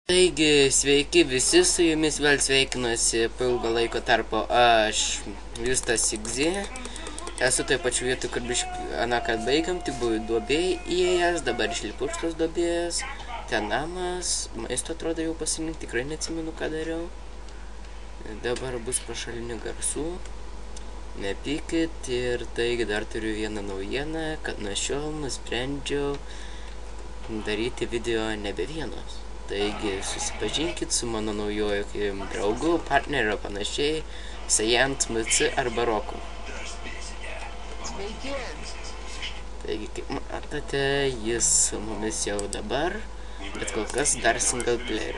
Taigi, sveiki visi, su jumis vėl sveikinuosi po ilgo laiko tarpo aš, Justas Sigzi. Esu taip pačiu vietu, kur anąkart baigiam, tik buvau duobėj įėjęs, dabar išlipu iš tos duobės. Ten namas, maisto atrodo jau pasirinkti, tikrai neatsimenu, ką dariau. Dabar bus pašalinių garsų, nepykit. Ir taigi dar turiu vieną naujieną, kad nuo šiol nusprendžiau daryti video nebe vienos. Taigi susipažinkit su mano naujoju draugu, partneriu panašiai, Sajant, MC arba Roku. Sveiki! Taigi, kaip matote, jis su mumis jau dabar, bet kol kas dar single player.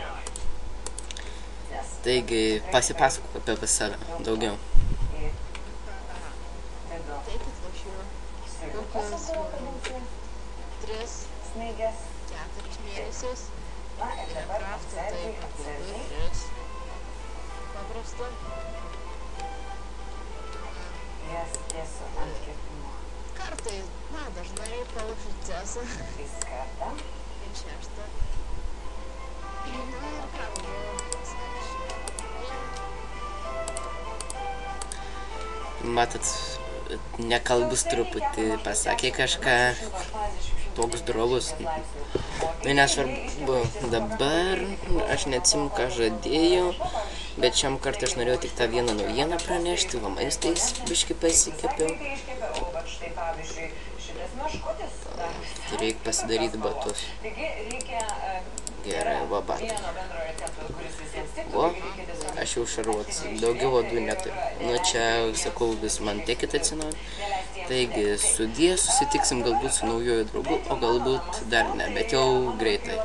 Taigi, pasipasakok apie save daugiau. Taip, atvažiuoju. Kokius 3-4 mėnesius. Kraftą taip, ir paprasta. Kartais, dažnai palaušiu cesą. 6. Ir ką Matot, nekalbus truputį, pasakė kažką toks drovus. Nesvarbu, dabar aš neatsimenu, ką žadėjau, bet šiam kartą aš norėjau tik tą vieną naujieną pranešti, va maistais biškį pasikepiau. Reikia pasidaryti batus. Gerai, va batai. O, aš jau šarvuotas, daugiau vadų neturiu. Čia, sakau, vis man tekit atsinaujinti. Taigi, sudie, susitiksim galbūt su naujoju draugu, o galbūt dar ne, bet jau greitai.